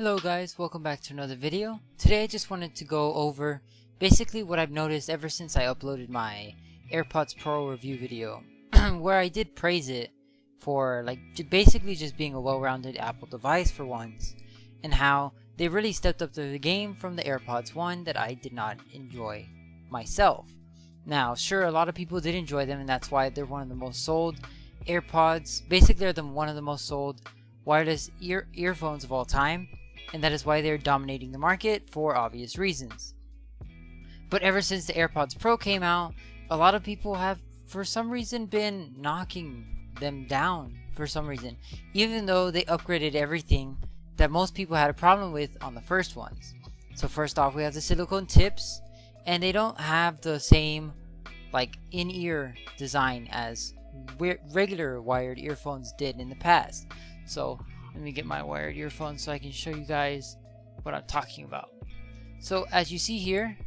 Hello guys, welcome back to another video. Today I just wanted to go over basically what I've noticed ever since I uploaded my Airpods Pro review video where I did praise it for basically just being a well-rounded Apple device for once, and how they really stepped up to the game from the AirPods 1 that I did not enjoy myself. Now sure, a lot of people did enjoy them, and that's why they're one of the most sold AirPods. Basically they're one of the most sold wireless earphones of all time, and that is why they're dominating the market for obvious reasons. But ever since the AirPods Pro came out, a lot of people have for some reason been knocking them down for some reason, even though they upgraded everything that most people had a problem with on the first ones. So first off, we have the silicone tips, and they don't have the same in-ear design as regular wired earphones did in the past. So let me get my wired earphones so I can show you guys what I'm talking about. So as you see here,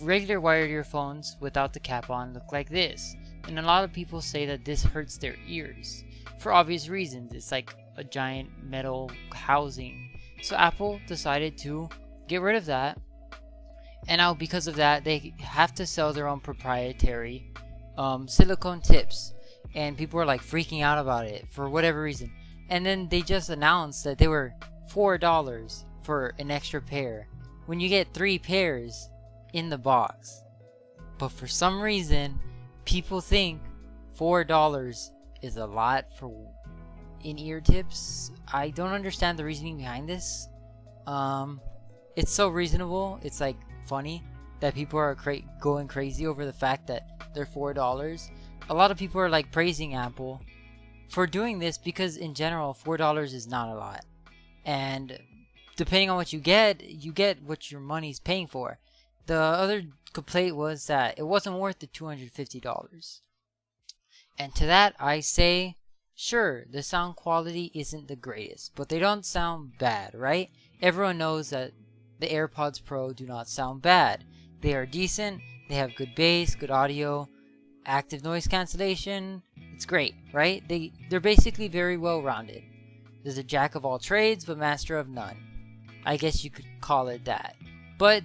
regular wired earphones without the cap on look like this, and a lot of people say that this hurts their ears for obvious reasons. It's like a giant metal housing. So Apple decided to get rid of that, and now because of that they have to sell their own proprietary silicone tips, and people are freaking out about it for whatever reason. And then they just announced that they were $4 for an extra pair when you get 3 pairs in the box. But for some reason people think $4 is a lot for in-ear tips. I don't understand the reasoning behind this. It's so reasonable, it's funny that people are going crazy over the fact that they're $4. A lot of people are praising Apple for doing this because in general $4 is not a lot, and depending on what you get what your money's paying for. The other complaint was that it wasn't worth the $250, and to that I say, sure, the sound quality isn't the greatest, but they don't sound bad, right? Everyone knows that the AirPods Pro do not sound bad. They are decent, they have good bass, good audio, active noise cancellation. It's great, right? They're basically very well rounded. There's a jack of all trades but master of none. I guess you could call it that. But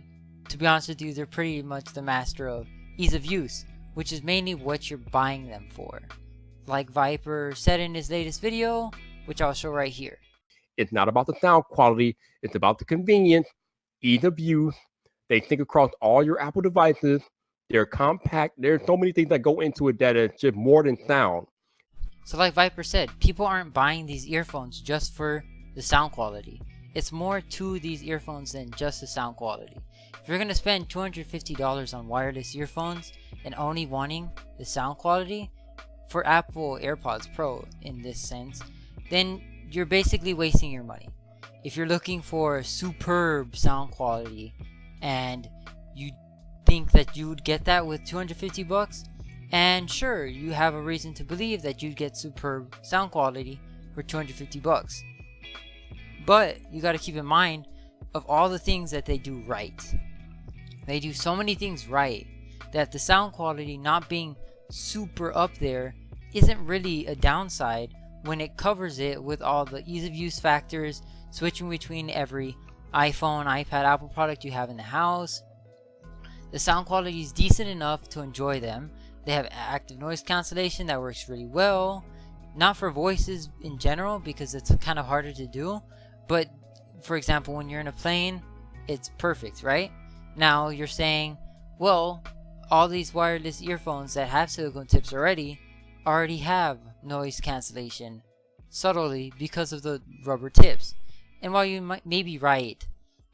to be honest with you, they're pretty much the master of ease of use, which is mainly what you're buying them for. Like Viper said in his latest video, which I'll show right here. It's not about the sound quality, it's about the convenience, ease of use. They think across all your Apple devices. They're compact. There's so many things that go into it that is just more than sound. So like Viper said, people aren't buying these earphones just for the sound quality. It's more to these earphones than just the sound quality. If you're going to spend $250 on wireless earphones and only wanting the sound quality for Apple AirPods Pro in this sense, then you're basically wasting your money. If you're looking for superb sound quality and you think that you would get that with $250, and sure, you have a reason to believe that you'd get superb sound quality for $250, but you got to keep in mind of all the things that they do right. They do so many things right that the sound quality not being super up there isn't really a downside when it covers it with all the ease of use factors, switching between every iPhone, iPad, Apple product you have in the house. The sound quality is decent enough to enjoy them. They have active noise cancellation that works really well. Not for voices in general because it's kind of harder to do, but for example when you're in a plane, it's perfect, right? Now you're saying, well, all these wireless earphones that have silicone tips already have noise cancellation subtly because of the rubber tips. And while you may be right,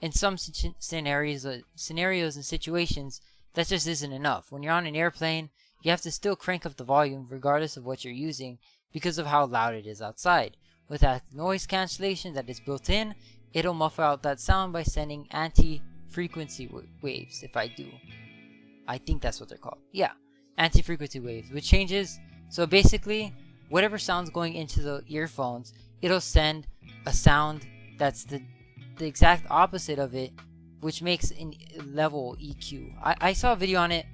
in some scenarios and situations, that just isn't enough. When you're on an airplane, you have to still crank up the volume regardless of what you're using because of how loud it is outside. With that noise cancellation that is built in, it'll muffle out that sound by sending anti-frequency waves. I think that's what they're called. Yeah, anti-frequency waves, which changes. So basically, whatever sound's going into the earphones, it'll send a sound that's the exact opposite of it, which makes a level EQ. I saw a video on it,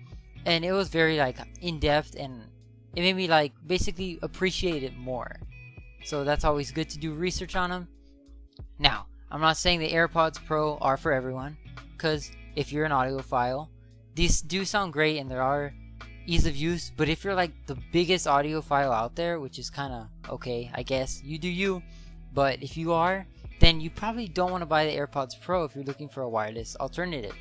and it was very in-depth, and it made me basically appreciate it more. So that's always good to do research on them. Now, I'm not saying the AirPods Pro are for everyone, because if you're an audiophile, these do sound great and there are ease of use, but if you're like the biggest audiophile out there, which is kind of okay, I guess, you do you, but if you are, then you probably don't want to buy the AirPods Pro if you're looking for a wireless alternative.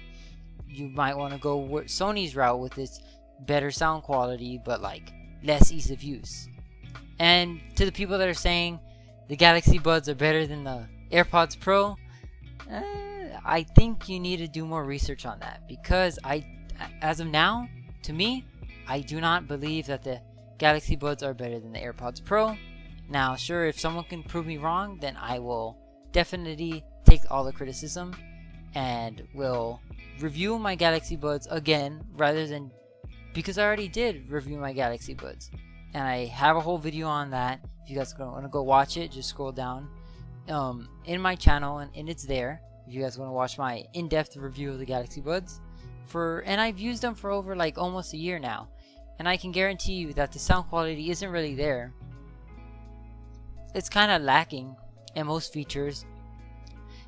You might want to go Sony's route with its better sound quality, but like less ease of use. And to the people that are saying the Galaxy Buds are better than the AirPods Pro, I think you need to do more research on that, because as of now, to me, I do not believe that the Galaxy Buds are better than the AirPods Pro. Now, sure, if someone can prove me wrong, then I will definitely take all the criticism and will review my Galaxy Buds again, rather than, because I already did review my Galaxy Buds and I have a whole video on that. If you guys want to go watch it, just scroll down in my channel and it's there. If you guys want to watch my in-depth review of the Galaxy Buds, and I've used them for over like almost a year now, and I can guarantee you that the sound quality isn't really there. It's kind of lacking in most features.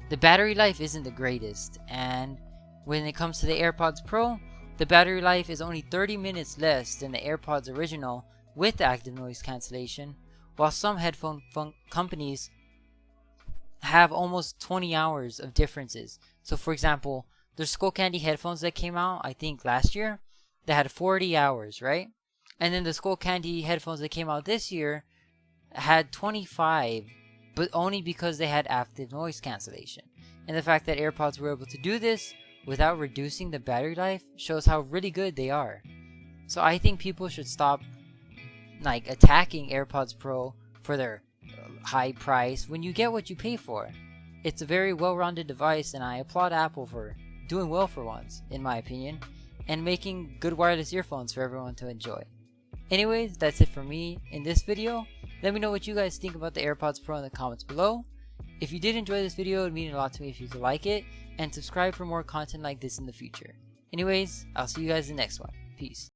The battery life isn't the greatest, and when it comes to the AirPods Pro, the battery life is only 30 minutes less than the AirPods original with active noise cancellation, while some headphone companies have almost 20 hours of differences. So for example, there's Skull Candy headphones that came out, I think last year, that had 40 hours, right? And then the Skull Candy headphones that came out this year had 25, but only because they had active noise cancellation. And the fact that AirPods were able to do this without reducing the battery life shows how really good they are. So I think people should stop like attacking AirPods Pro for their high price when you get what you pay for. It's a very well-rounded device, and I applaud Apple for doing well for once, in my opinion, and making good wireless earphones for everyone to enjoy. Anyways, that's it for me in this video. Let me know what you guys think about the AirPods Pro in the comments below. If you did enjoy this video, it would mean a lot to me if you could like it, and subscribe for more content like this in the future. Anyways, I'll see you guys in the next one. Peace.